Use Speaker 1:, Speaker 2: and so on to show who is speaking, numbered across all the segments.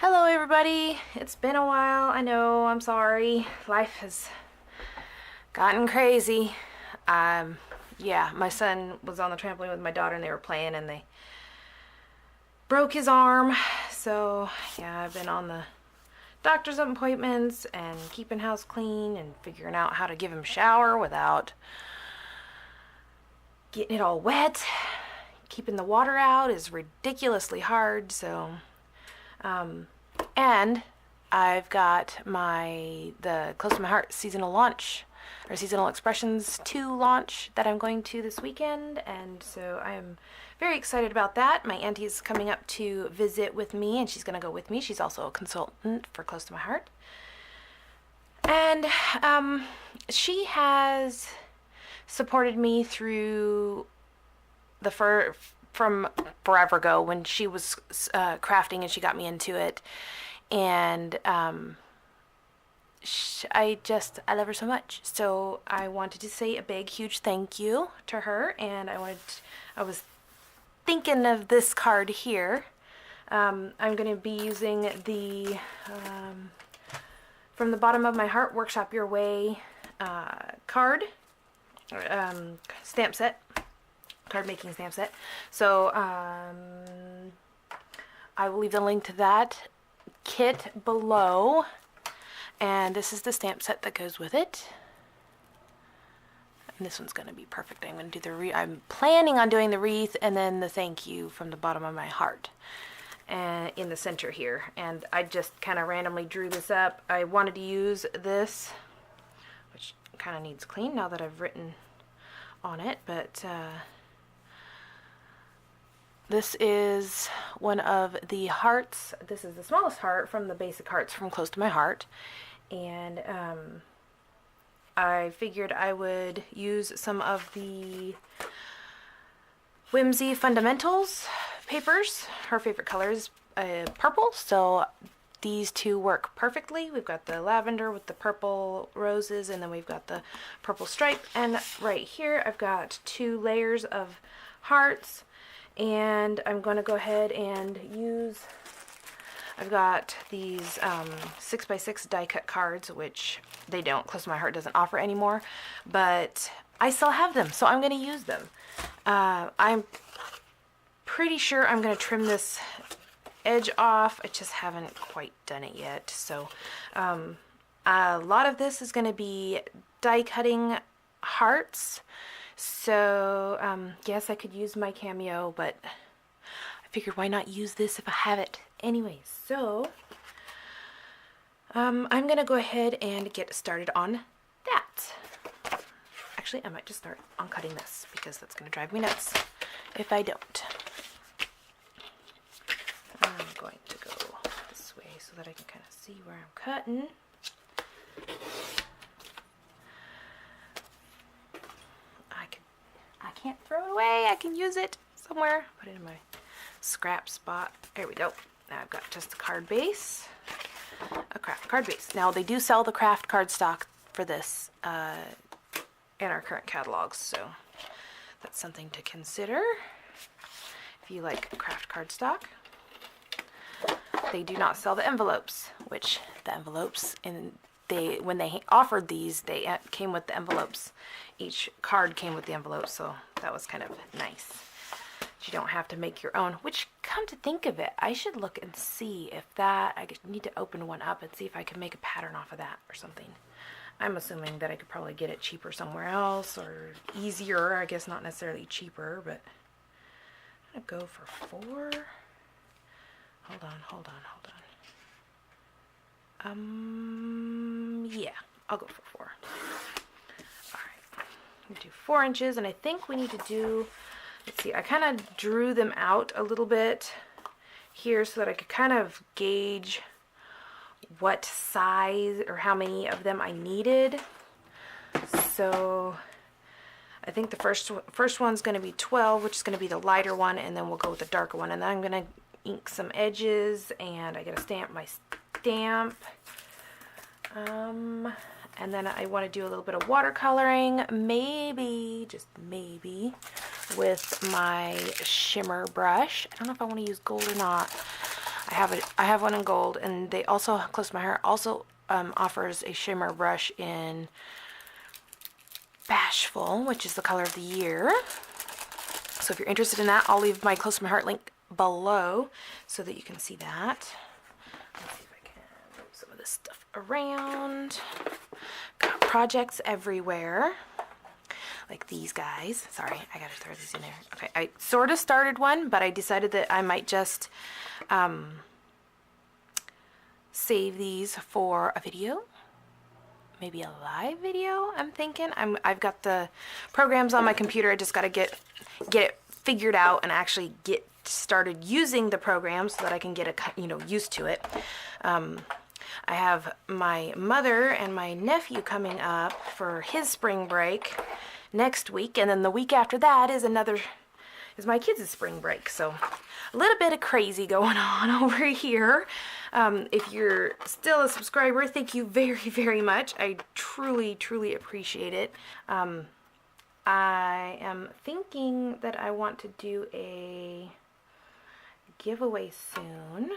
Speaker 1: Hello everybody, it's been a while. I know, I'm sorry. Life has gotten crazy. Yeah, my son was on the trampoline with my daughter and they were playing and they broke his arm. So yeah, I've been on the doctor's appointments and keeping house clean and figuring out how to give him a shower without getting it all wet. Keeping the water out is ridiculously hard, so and I've got the Close to My Heart seasonal launch, or Seasonal Expressions 2 launch that I'm going to this weekend, and so I am very excited about that. My auntie is coming up to visit with me, and she's going to go with me. She's also a consultant for Close to My Heart. And she has supported me through from forever ago when she was crafting and she got me into it. And I love her so much. So I wanted to say a big, huge thank you to her. And I was thinking of this card here. I'm going to be using the From the Bottom of My Heart Workshop Your Way card stamp set. Card making stamp set. So I will leave the link to that kit below, and this is the stamp set that goes with it, and this one's going to be perfect. I'm going to do I'm planning on doing the wreath and then the thank you from the bottom of my heart and in the center here, and I just kind of randomly drew this up. I wanted to use this, which kind of needs clean now that I've written on it, but this is one of the hearts. This is the smallest heart from the basic hearts from Close to My Heart. And I figured I would use some of the Whimsy Fundamentals papers. Her favorite color is purple, so these two work perfectly. We've got the lavender with the purple roses, and then we've got the purple stripe. And right here I've got 2 layers of hearts. And I'm going to go ahead and I've got these 6x6 die cut cards, which Close to My Heart doesn't offer anymore, but I still have them, so I'm going to use them. I'm pretty sure I'm going to trim this edge off. I just haven't quite done it yet. So a lot of this is going to be die cutting hearts. So, yes, I could use my cameo, but I figured why not use this if I have it anyway. So, I'm going to go ahead and get started on that. Actually, I might just start on cutting this because that's going to drive me nuts if I don't. I'm going to go this way so that I can kind of see where I'm cutting. I can't throw it away. I can use it somewhere. Put it in my scrap spot. There we go. Now I've got just a card base. A craft card base. Now they do sell the craft card stock for this in our current catalogs, so that's something to consider if you like craft card stock. They do not sell the envelopes, which the envelopes when they offered these, they came with the envelopes. Each card came with the envelope, so that was kind of nice. You don't have to make your own, which, come to think of it, I should look and see if I need to open one up and see if I can make a pattern off of that or something. I'm assuming that I could probably get it cheaper somewhere else, or easier, I guess not necessarily cheaper, but I'm going to go for 4. Hold on. Yeah, I'll go for 4. Alright, I'm gonna do 4 inches, and I think we need to do, let's see, I kind of drew them out a little bit here so that I could kind of gauge what size or how many of them I needed. So I think the first one's going to be 12, which is going to be the lighter one, and then we'll go with the darker one. And then I'm going to ink some edges, and I got to stamp my stamp. And then I want to do a little bit of watercoloring, maybe, just maybe, with my shimmer brush. I don't know if I want to use gold or not. I have one in gold, and they also, Close to My Heart also offers a shimmer brush in Bashful, which is the color of the year. So if you're interested in that, I'll leave my Close to My Heart link below so that you can see that. Let's see if I can move some of this stuff around. Got projects everywhere. Like these guys. Sorry, I gotta throw these in there. Okay, I sort of started one, but I decided that I might just save these for a video. Maybe a live video, I'm thinking. I've got the programs on my computer. I just gotta get it figured out and actually get started using the program so that I can get used to it. I have my mother and my nephew coming up for his spring break next week, and then the week after that is my kids' spring break. So a little bit of crazy going on over here. If you're still a subscriber, thank you very, very much. I truly, truly appreciate it. I am thinking that I want to do a giveaway soon.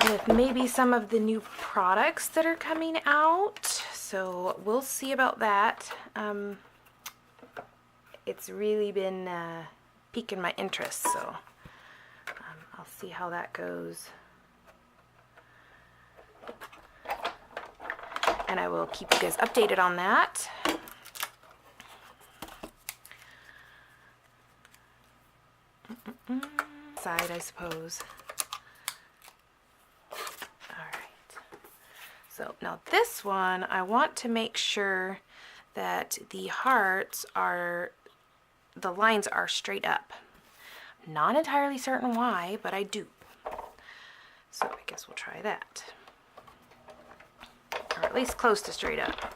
Speaker 1: With maybe some of the new products that are coming out. So we'll see about that. It's really been piquing my interest, so I'll see how that goes. And I will keep you guys updated on that. Side, I suppose. So now this one, I want to make sure that the hearts the lines are straight up. Not entirely certain why, but I do. So I guess we'll try that. Or at least close to straight up.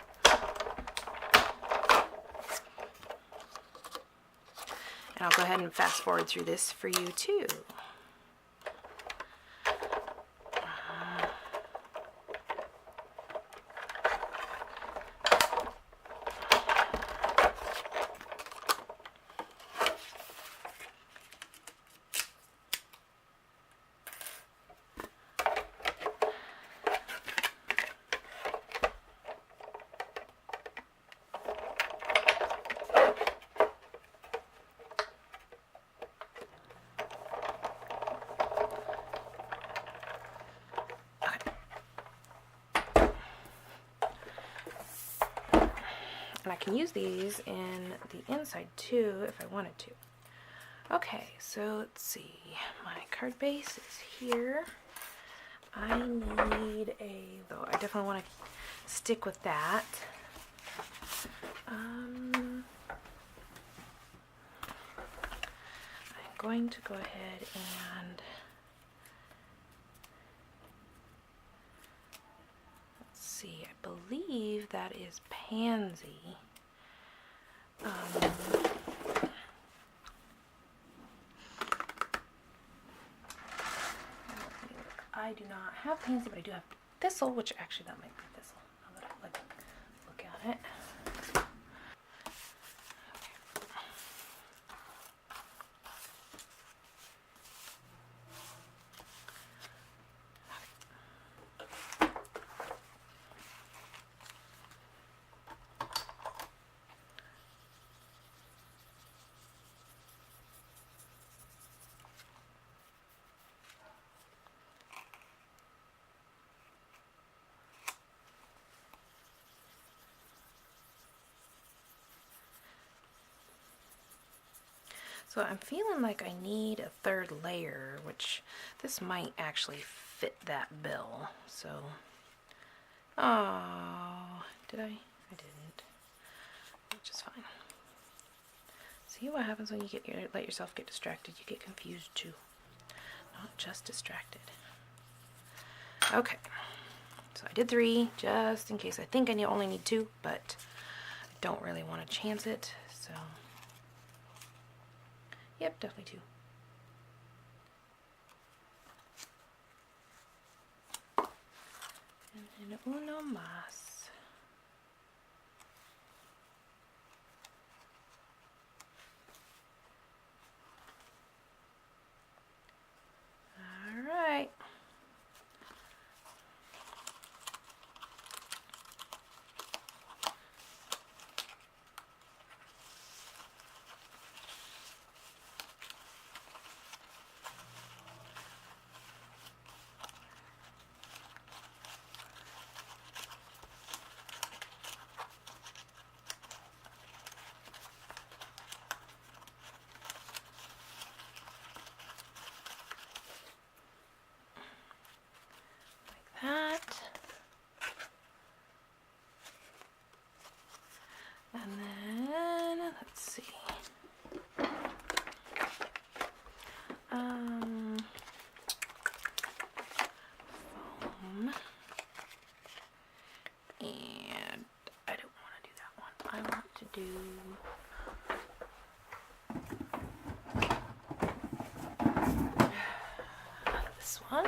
Speaker 1: And I'll go ahead and fast forward through this for you too. And I can use these in the inside too if I wanted to. Okay, so let's see. My card base is here. I need though I definitely want to stick with that. I'm going to go ahead and see, I believe that is Pansy. I do not have Pansy, but I do have Thistle, which actually that might be Thistle. Now that I look at it. So I'm feeling like I need a third layer, which this might actually fit that bill. So, oh, did I? I didn't, which is fine. See what happens when you let yourself get distracted. You get confused too, not just distracted. Okay, so I did 3 just in case. I think I only need 2, but I don't really want to chance it, so. Yep, definitely 2. And then uno más. foam. And I don't want to do that one. I want to do this one.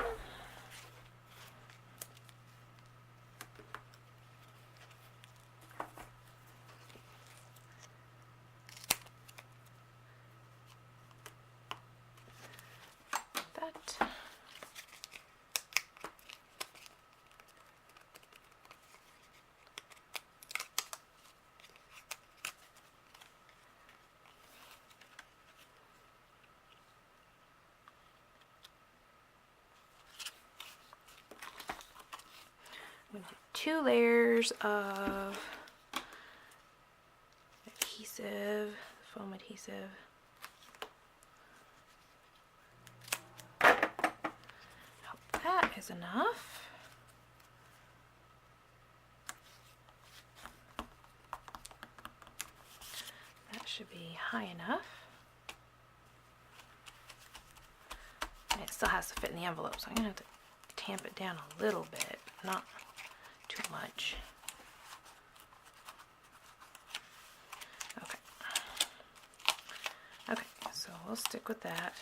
Speaker 1: That. I'm going to do 2 layers of adhesive, foam adhesive. Hope that is enough. That should be high enough. And it still has to fit in the envelope, so I'm going to have to tamp it down a little bit, not too much. Okay. Okay, so we'll stick with that.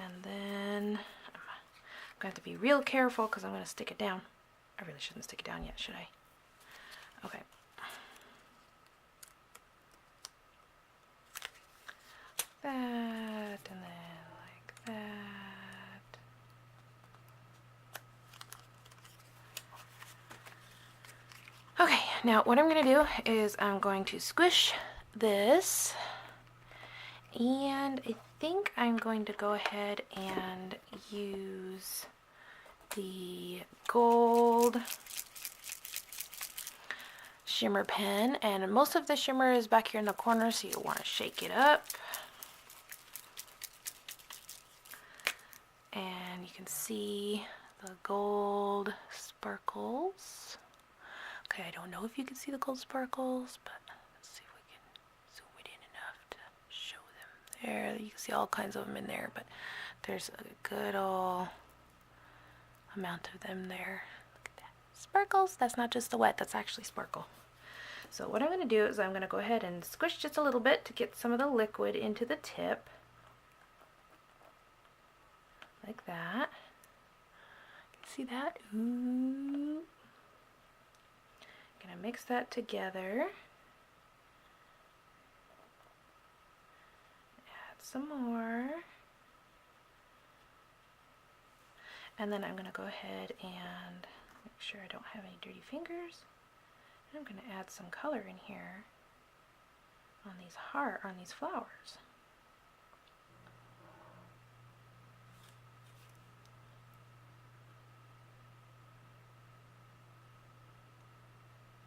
Speaker 1: And then I'm going to have to be real careful because I'm going to stick it down. I really shouldn't stick it down yet, should I? Okay. That, and then like that. Okay, now what I'm going to do is I'm going to squish this, and I think I'm going to go ahead and use the gold shimmer pen, and most of the shimmer is back here in the corner, so you want to shake it up. And you can see the gold sparkles. Okay, I don't know if you can see the gold sparkles, but let's see if we can zoom it in enough to show them there. You can see all kinds of them in there, but there's a good old amount of them there. Look at that. Sparkles. That's not just the wet, that's actually sparkle. So what I'm going to do is I'm going to go ahead and squish just a little bit to get some of the liquid into the tip. Like that. See that? Ooh. Gonna mix that together. Add some more. And then I'm gonna go ahead and make sure I don't have any dirty fingers. And I'm gonna add some color in here on these flowers.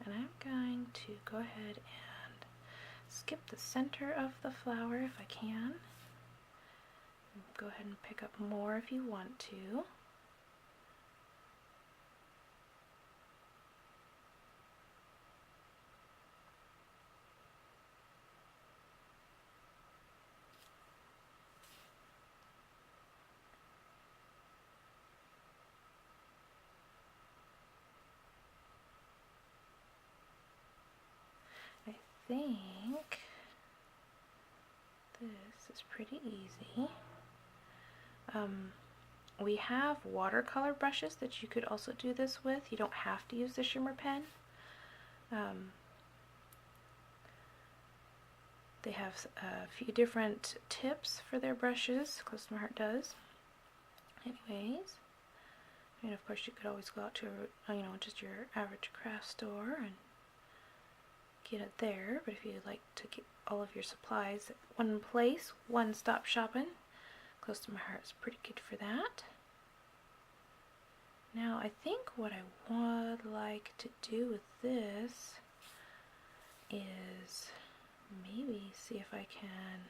Speaker 1: And I'm going to go ahead and skip the center of the flower if I can. Go ahead and pick up more if you want to. I think this is pretty easy. We have watercolor brushes that you could also do this with. You don't have to use the shimmer pen. They have a few different tips for their brushes. Close to My Heart does. Anyways, and of course you could always go out to, just your average craft store and get it there. But if you'd like to get all of your supplies at one place, one-stop shopping, Close to My Heart is pretty good for that. Now I think what I would like to do with this is maybe see if I can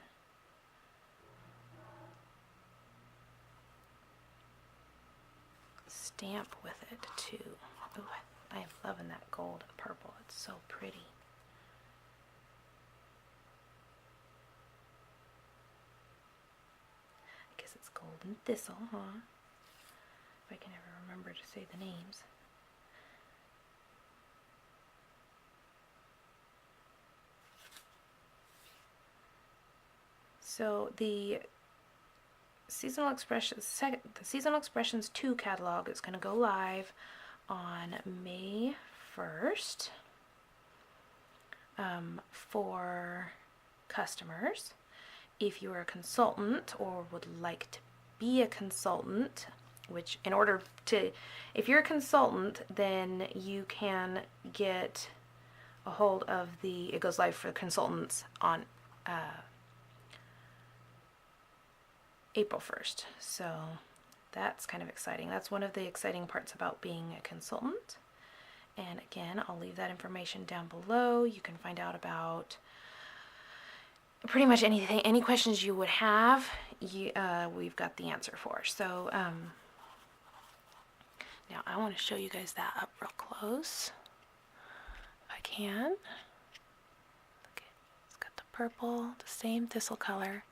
Speaker 1: stamp with it too. Oh, I am loving that gold and purple. It's so pretty. I guess it's golden thistle, huh? If I can ever to say the names. So the Seasonal Expressions 2 catalog is going to go live on May 1st for customers. If you are a consultant or would like to be a consultant, which if you're a consultant, then you can get a hold of it goes live for consultants on April 1st. So that's kind of exciting. That's one of the exciting parts about being a consultant. And again, I'll leave that information down below. You can find out about pretty much anything, any questions you would have, we've got the answer for. So now I want to show you guys that up real close, if I can. Look, it's got the purple, the same thistle color,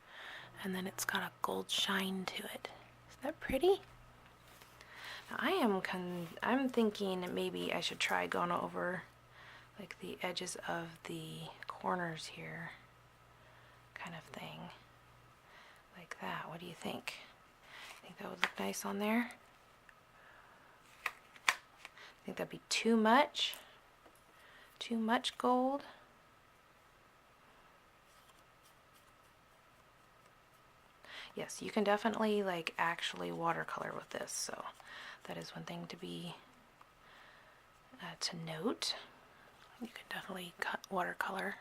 Speaker 1: and then it's got a gold shine to it. Isn't that pretty? Now I'm thinking maybe I should try going over like the edges of the corners here, kind of thing, like that. What do you think? Think that would look nice on there? Think that'd be too much? Too much gold? Yes, you can definitely like actually watercolor with this, so that is one thing to be to note. You can definitely cut watercolor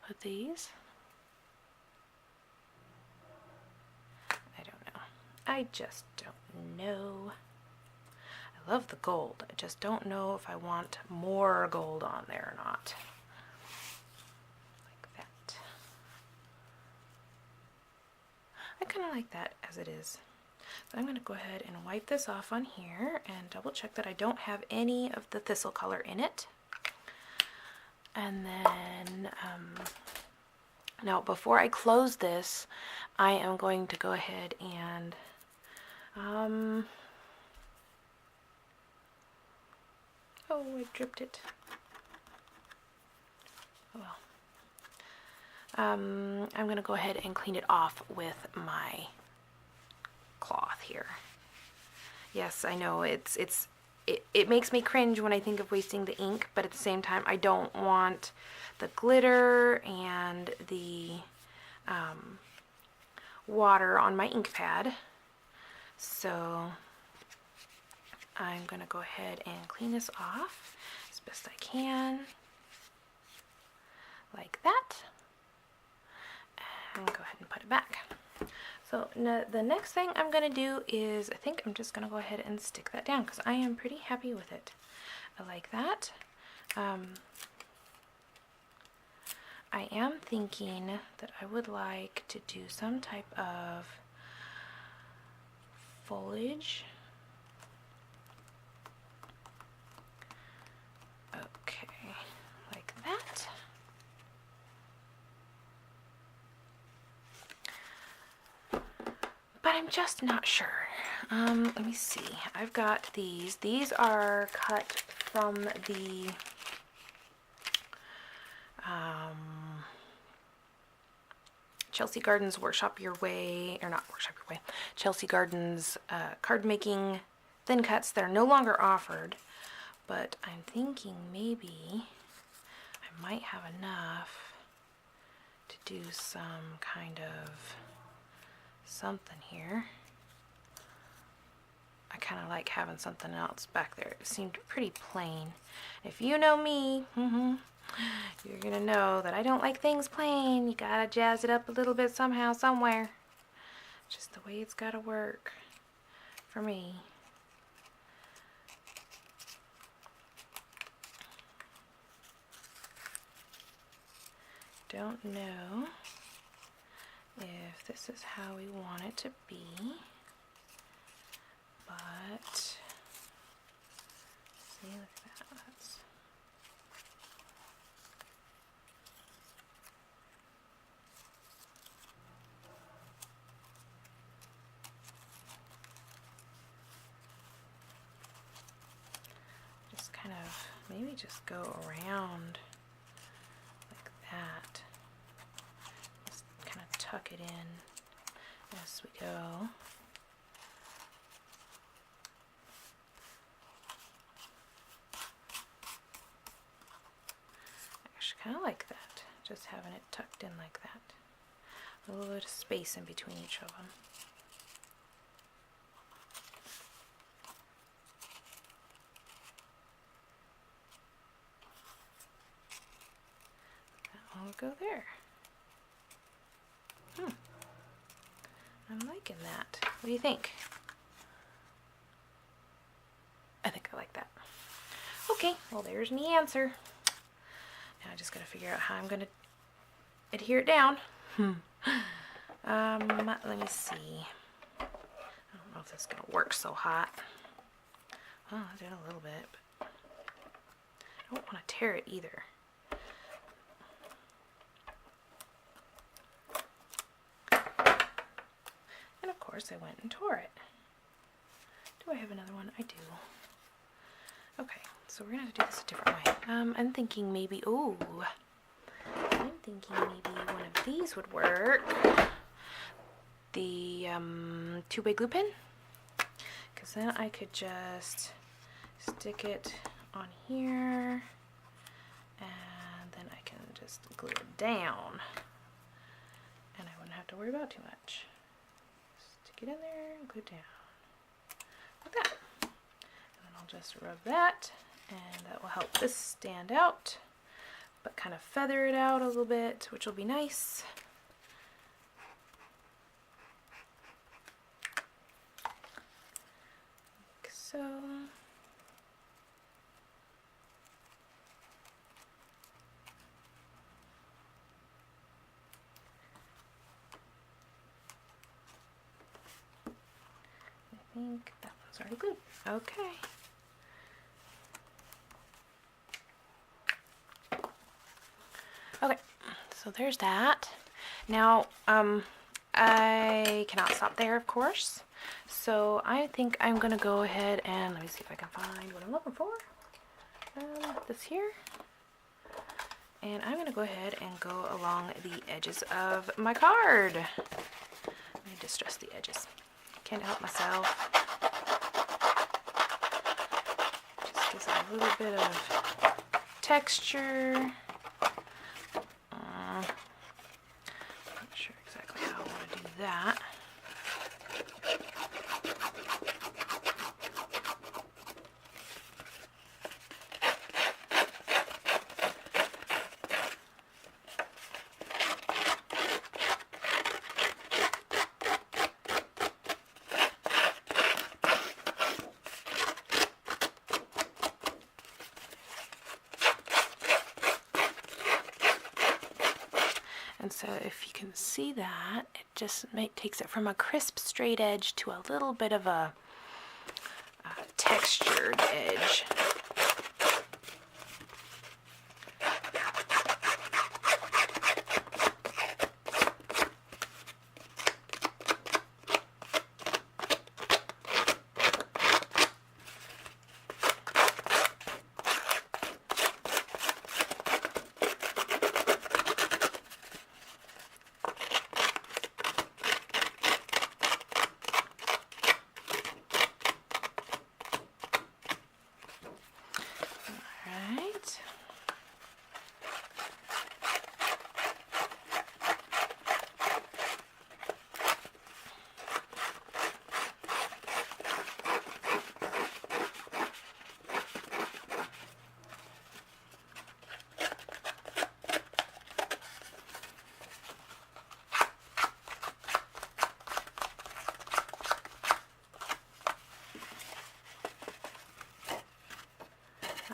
Speaker 1: with these. I don't know. I just don't know. I love the gold. I just don't know if I want more gold on there or not. Like that. I kind of like that as it is. So I'm going to go ahead and wipe this off on here and double check that I don't have any of the thistle color in it. And then, now before I close this, I am going to go ahead and, oh, I dripped it. Oh well. I'm going to go ahead and clean it off with my cloth here. Yes, I know it makes me cringe when I think of wasting the ink, but at the same time I don't want the glitter and the water on my ink pad. So I'm going to go ahead and clean this off as best I can, like that, and go ahead and put it back. So the next thing I'm going to do is, I think I'm just going to go ahead and stick that down because I am pretty happy with it. I like that. I am thinking that I would like to do some type of foliage. Okay, like that. But I'm just not sure. Let me see. I've got these. These are cut from the Chelsea Gardens Workshop Your Way, or not Workshop Your Way, Chelsea Gardens card making thin cuts. They're no longer offered, but I'm thinking maybe I might have enough to do some kind of something here. I kind of like having something else back there. It seemed pretty plain. If you know me, you're gonna know that I don't like things plain. You gotta jazz it up a little bit somehow, somewhere. Just the way it's gotta work for me. Don't know if this is how we want it to be, but see, look at that. That's maybe just go around like that. Just kind of tuck it in as we go. Actually, kind of like that. Just having it tucked in like that. A little bit of space in between each of them. That one will go there. I'm liking that. What do you think? I think I like that. Okay, well there's the answer. Now I just gotta figure out how I'm gonna adhere it down. Let me see. I don't know if this is gonna work so hot. Oh, I did a little bit, but I don't want to tear it either. And of course I went and tore it. Do I have another one? I do. Okay, so we're gonna have to do this a different way. I'm thinking maybe, one of these would work. The 2-way glue pen, because then I could just stick it on here and then I can just glue it down and I wouldn't have to worry about too much. Stick it in there and glue it down like that, and then I'll just rub that, and that will help this stand out but kind of feather it out a little bit, which will be nice. Like so. I think that one's already glued. Okay. Okay, so there's that. Now, I cannot stop there, of course. So I think I'm gonna go ahead and let me see if I can find what I'm looking for. This here. And I'm gonna go ahead and go along the edges of my card. Let me distress the edges. Can't help myself. Just gives it a little bit of texture. Not sure exactly how I want to do that. And so if you can see that, it just takes it from a crisp straight edge to a little bit of a textured edge.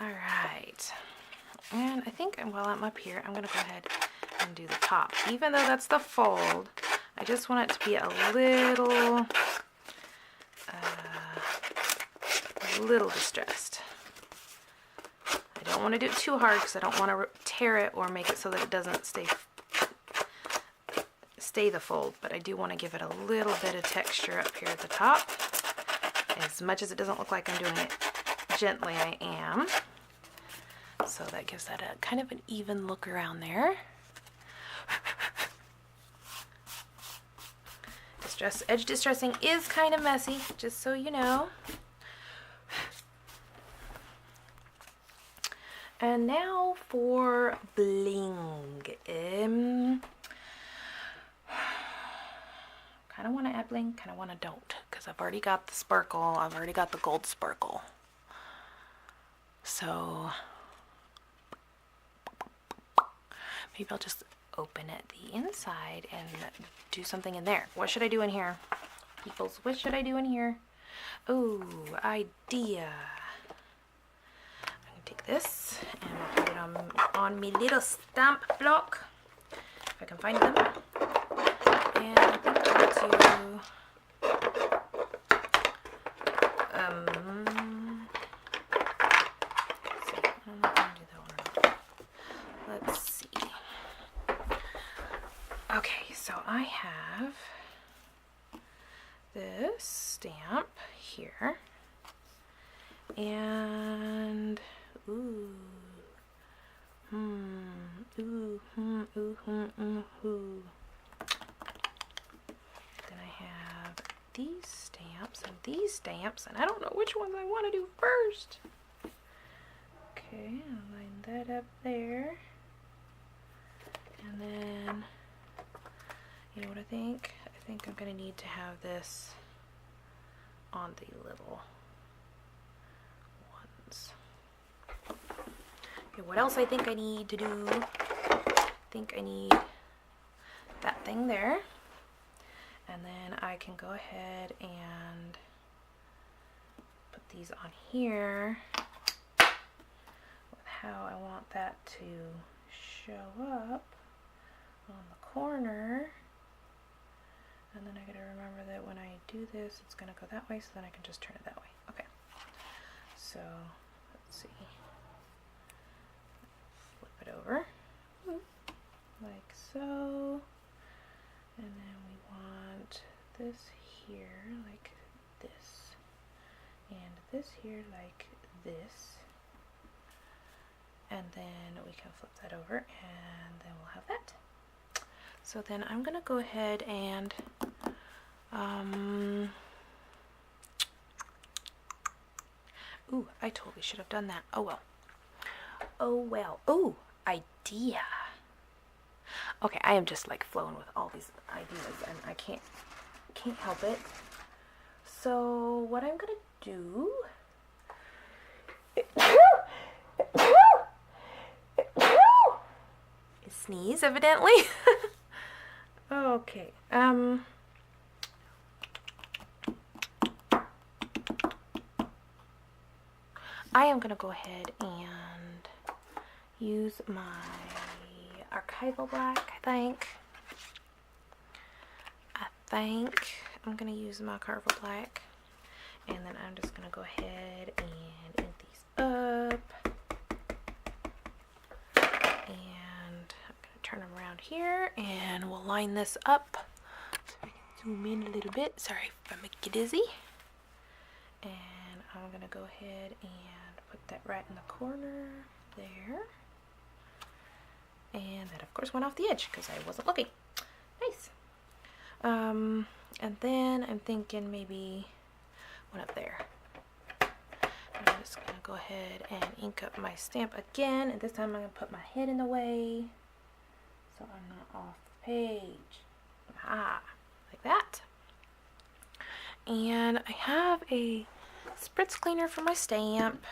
Speaker 1: Alright, and I think while I'm up here, I'm going to go ahead and do the top. Even though that's the fold, I just want it to be a little distressed. I don't want to do it too hard because I don't want to tear it or make it so that it doesn't stay the fold, but I do want to give it a little bit of texture up here at the top. As much as it doesn't look like I'm doing it gently, I am. So that gives that a kind of an even look around there. Edge distressing is kind of messy, just so you know. And now for bling. Kind of want to add bling, kind of want to don't, because I've already got the sparkle. I've already got the gold sparkle. So maybe I'll just open it the inside and do something in there. What should I do in here? Peoples, what should I do in here? Ooh, idea. I'm gonna take this and I'll put it on my little stamp block, if I can find them. And I think I'll do let's see. Okay, so I have this stamp here, and then I have these stamps, and I don't know which ones I want to do first. Okay, I'll line that up there, and then, you know what I think? I think I'm going to need to have this on the little ones. Okay, what else I think I need to do? I think I need that thing there. And then I can go ahead and put these on here with how I want that to show up on the corner. And then I gotta remember that when I do this, it's gonna go that way, so then I can just turn it that way. Okay. So, let's see. Flip it over. Like so. And then we want this here like this. And this here like this. And then we can flip that over, and then we'll have that. So then I'm gonna go ahead and ooh, I totally should have done that. Oh well. Oh well. Ooh, idea. Okay, I am just like flowing with all these ideas, and I can't help it. So what I'm gonna do is sneeze, evidently. Okay. I am gonna go ahead and use my archival black. I think I'm gonna use my archival black, and then I'm just gonna go ahead and ink these up, and I'm gonna turn them around here, and we'll line this up so I can zoom in a little bit. Sorry if I make you dizzy. And I'm gonna go ahead and put that right in the corner there. And that of course went off the edge because I wasn't looking. Nice. And then I'm thinking maybe one up there. I'm just gonna go ahead and ink up my stamp again, and this time I'm gonna put my head in the way so I'm not off the page. Like that. And I have a spritz cleaner for my stamp.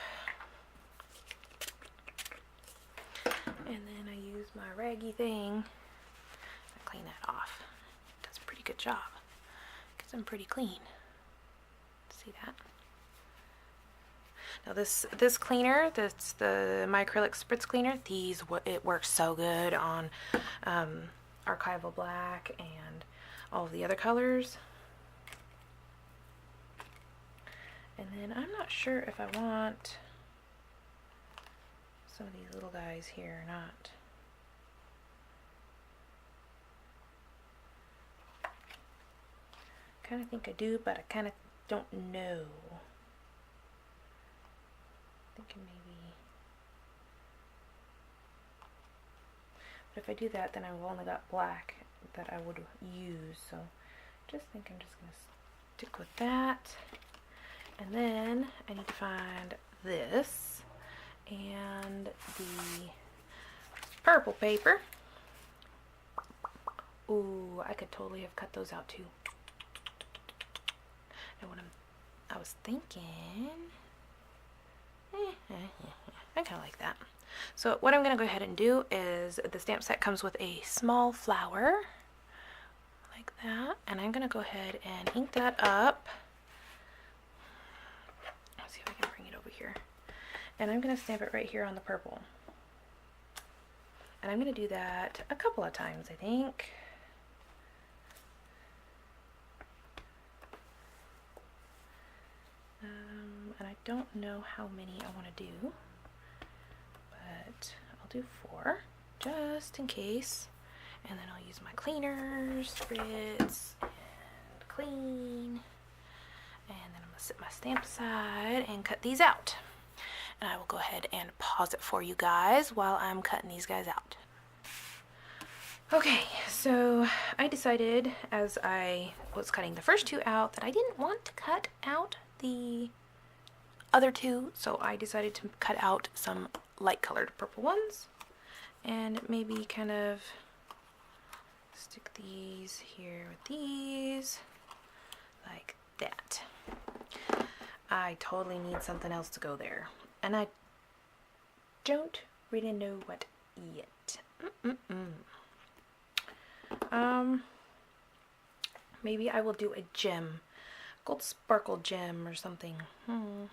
Speaker 1: And then I use my raggy thing. I clean that off. It does a pretty good job because I'm pretty clean. See that? Now this cleaner, that's my acrylic spritz cleaner. It works so good on archival black and all of the other colors. And then I'm not sure if I want some of these little guys here or not. Kind of think I do, but I kind of don't know. Thinking maybe But if I do that, then I've only got black that I would use. So just think I'm just going to stick with that. And then I need to find this and the purple paper. Ooh, I could totally have cut those out too. And what I was thinking, I kind of like that. So what I'm going to go ahead and do is the stamp set comes with a small flower like that, and I'm going to go ahead and ink that up. Let's see if I can bring it over here. And I'm going to stamp it right here on the purple. And I'm going to do that a couple of times, I think. And I don't know how many I want to do, but I'll do 4 just in case. And then I'll use my cleaners, spritz, and clean. And then I'm going to set my stamp aside and cut these out. And I will go ahead and pause it for you guys while I'm cutting these guys out. Okay, so I decided as I was cutting the first 2 out that I didn't want to cut out the other 2, so I decided to cut out some light colored purple ones and maybe kind of stick these here with these like that. I totally need something else to go there, and I don't really know what yet. Maybe I will do a gem, gold sparkle gem or something. I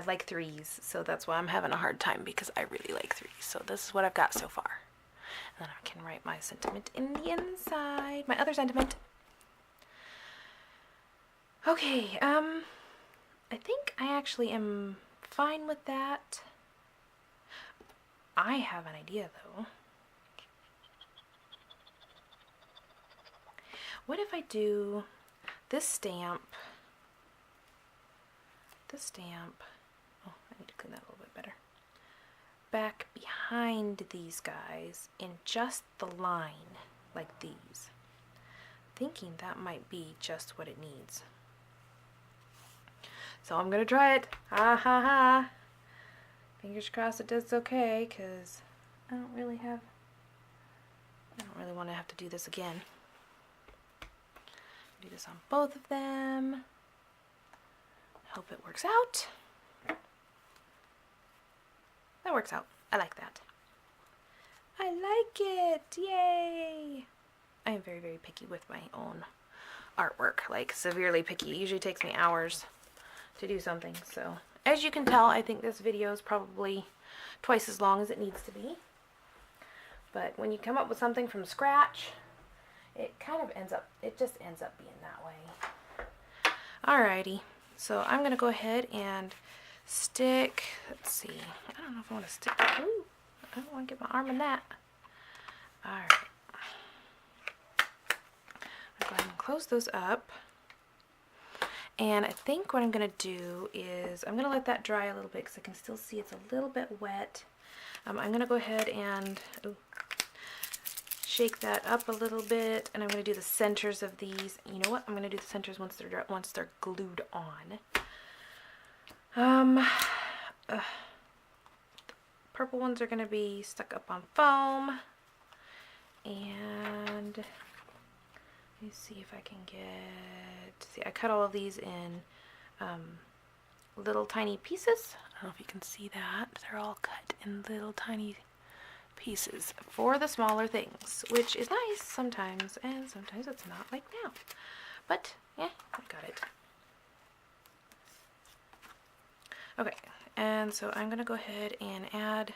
Speaker 1: like 3s, so that's why I'm having a hard time, because I really like 3s. So this is what I've got so far. And then I can write my sentiment in the inside, my other sentiment. Okay, I think I actually am fine with that. I have an idea though. What if I do this stamp, oh, I need to clean that a little bit better, back behind these guys in just the line, like these. Thinking that might be just what it needs. So I'm gonna try it. Ha ha ha. Fingers crossed it does okay, because I don't really want to have to do this again. Do this on both of them. Hope it works out. That works out. I like that. I like it. Yay! I am very, very picky with my own artwork. Like, severely picky. It usually takes me hours to do something. So, as you can tell, I think this video is probably twice as long as it needs to be. But when you come up with something from scratch, it just ends up being that way. Alrighty. So I'm going to go ahead and stick, let's see, I don't know if I want to stick, ooh, I don't want to get my arm in that. Alright. I'll go ahead and close those up. And I think what I'm going to do is, I'm going to let that dry a little bit because I can still see it's a little bit wet. I'm going to go ahead and shake that up a little bit, and I'm going to do the centers of these. You know what? I'm going to do the centers once they're glued on. Purple ones are going to be stuck up on foam, and let me see if I can get. See, I cut all of these in little tiny pieces. I don't know if you can see that. They're all cut in little tiny pieces for the smaller things, which is nice sometimes, and sometimes it's not, like now. But yeah, I got it. Okay, and so I'm gonna go ahead and add.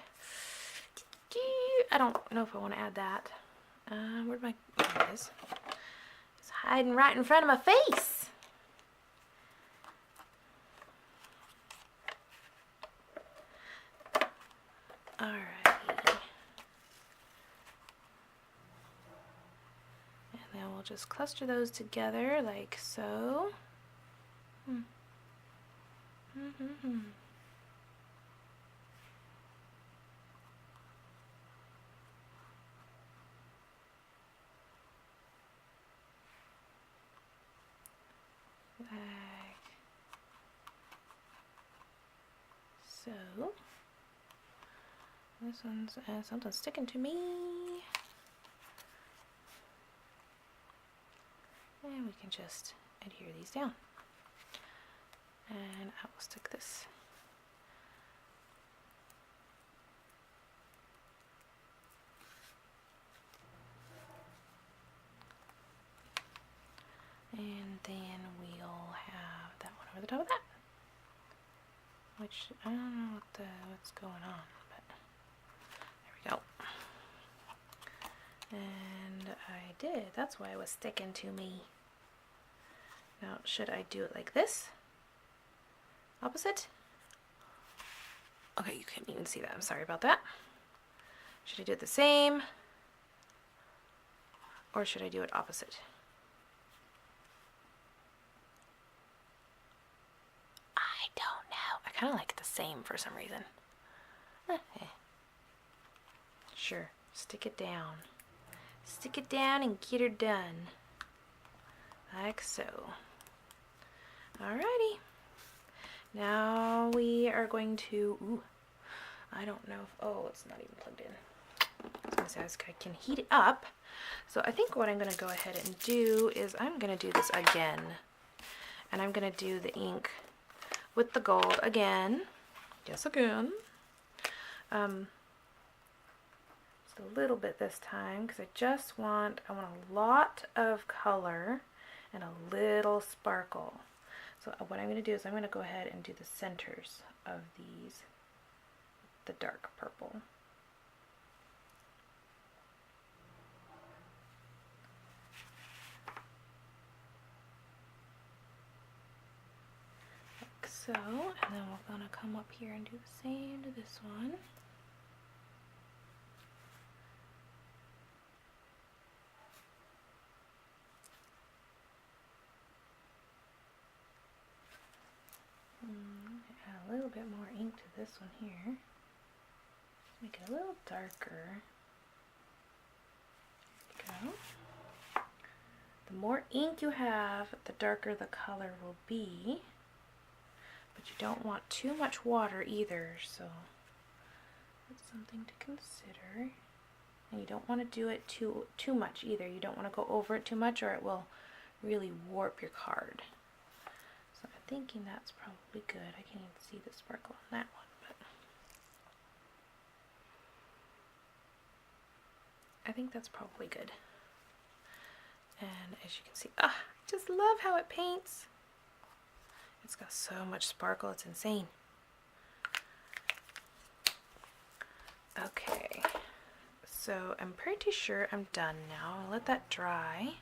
Speaker 1: I don't know if I want to add that. Where'd my? There it is. It's hiding right in front of my face. All right. And then we'll we'll just cluster those together like so. Like so. This one's something's sticking to me. And we can just adhere these down. And I will stick this. And then we'll have that one over the top of that. Which, I don't know what's going on, but there we go. And I did. That's why it was sticking to me. Now, should I do it like this? Opposite? Okay, you can't even see that. I'm sorry about that. Should I do it the same? Or should I do it opposite? I don't know. I kind of like it the same for some reason. Okay. Sure. Stick it down. Stick it down and get her done. Like so. Alrighty. Now we are going to, I don't know if, it's not even plugged in. I was going to say I can heat it up. So I think what I'm going to go ahead and do is I'm going to do this again. And I'm going to do the ink with the gold again. Yes, again. Just a little bit this time because I want a lot of color and a little sparkle. So what I'm going to do is I'm going to go ahead and do the centers of these, the dark purple. Like so, and then we're going to come up here and do the same to this one. Add a little bit more ink to this one here. Make it a little darker. There we go. The more ink you have, the darker the color will be. But you don't want too much water either, so that's something to consider. And you don't want to do it too much either. You don't want to go over it too much or it will really warp your card. So I'm thinking that's probably good. I can't even see the sparkle on that one, but I think that's probably good. And as you can see, I just love how it paints. It's got so much sparkle, it's insane. Okay, so I'm pretty sure I'm done now. I'll let that dry.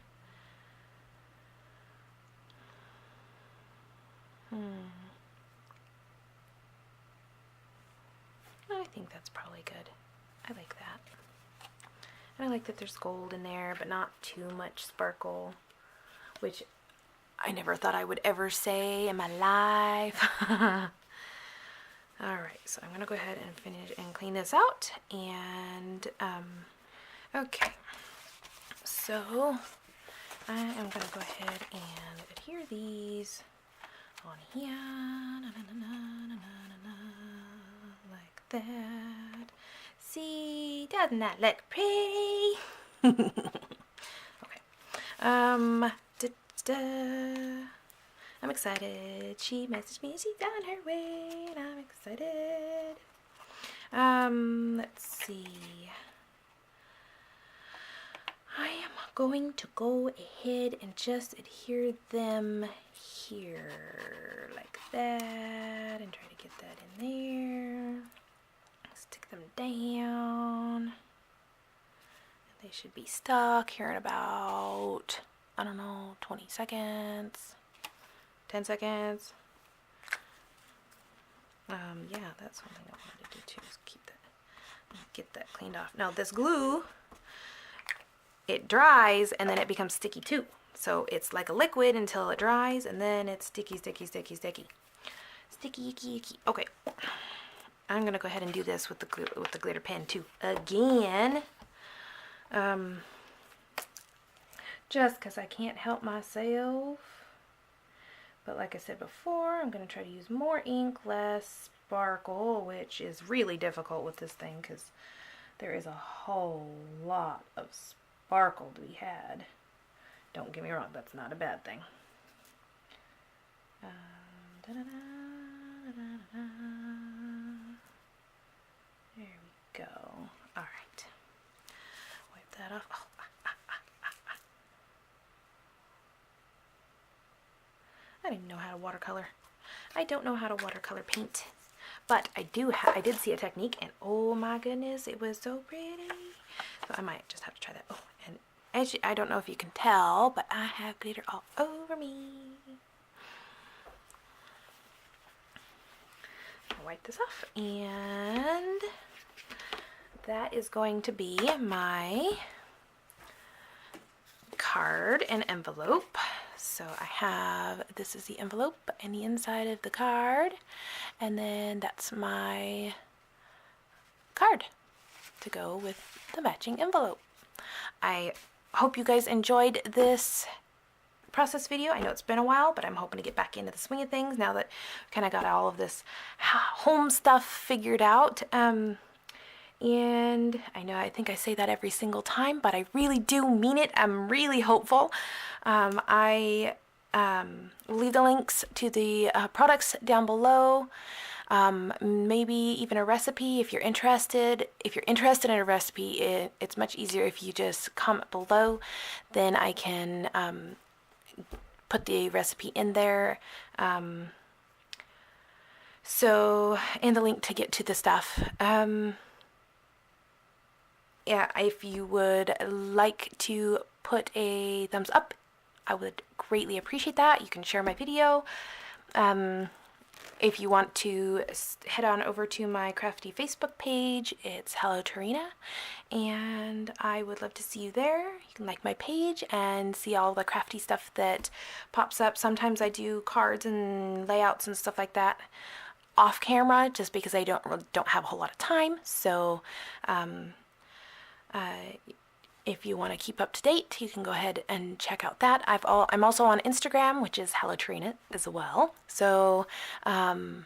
Speaker 1: I think that's probably good. I like that. And I like that there's gold in there, but not too much sparkle, which I never thought I would ever say in my life. Alright, so I'm going to go ahead and finish and clean this out. And, okay. So, I am going to go ahead and adhere these on here. Like that. See, doesn't that look pretty? Okay. I'm excited. She messaged me. She's on her way, and I'm excited. Let's see. I am going to go ahead and just adhere them here, like that, and try to get that in there. Stick them down. They should be stuck here in about, I don't know, 20 seconds, 10 seconds. Yeah, that's one thing I wanted to do too, is keep that, get that cleaned off. Now this glue it dries and then it becomes sticky too. So it's like a liquid until it dries, and then it's sticky, sticky, sticky, sticky. Sticky, icky, icky. Okay. I'm gonna go ahead and do this with the glitter pen too. Again. Just because I can't help myself. But like I said before, I'm going to try to use more ink, less sparkle, which is really difficult with this thing because there is a whole lot of sparkle to be had. Don't get me wrong, that's not a bad thing. There we go. All right. Wipe that off. Oh. I didn't know how to watercolor. I don't know how to watercolor paint, but I did see a technique, and oh my goodness, it was so pretty. So I might just have to try that. Oh, and as I don't know if you can tell, but I have glitter all over me. I'll wipe this off, and that is going to be my card and envelope. So I have, this is the envelope and the inside of the card, and then that's my card to go with the matching envelope. I hope you guys enjoyed this process video. I know it's been a while, but I'm hoping to get back into the swing of things now that kind of got all of this home stuff figured out. And I think I say that every single time, but I really do mean it. I'm really hopeful. I will leave the links to the products down below. Maybe even a recipe if you're interested. If you're interested in a recipe, it's much easier if you just comment below. Then I can put the recipe in there. And the link to get to the stuff. Yeah, if you would like to put a thumbs up, I would greatly appreciate that. You can share my video. If you want to head on over to my crafty Facebook page, it's hellotarina, and I would love to see you there. You can like my page and see all the crafty stuff that pops up. Sometimes I do cards and layouts and stuff like that off camera, just because I don't have a whole lot of time. So if you want to keep up to date, you can go ahead and check out that. I'm also on Instagram, which is hellotarina as well. So again,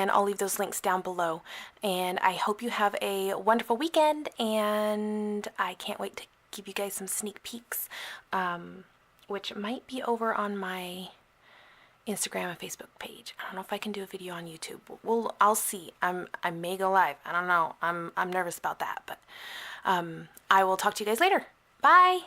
Speaker 1: I'll leave those links down below. And I hope you have a wonderful weekend, and I can't wait to give you guys some sneak peeks, which might be over on my Instagram and Facebook page. I don't know if I can do a video on YouTube. I'll see. I may go live. I don't know. I'm nervous about that, but I will talk to you guys later. Bye.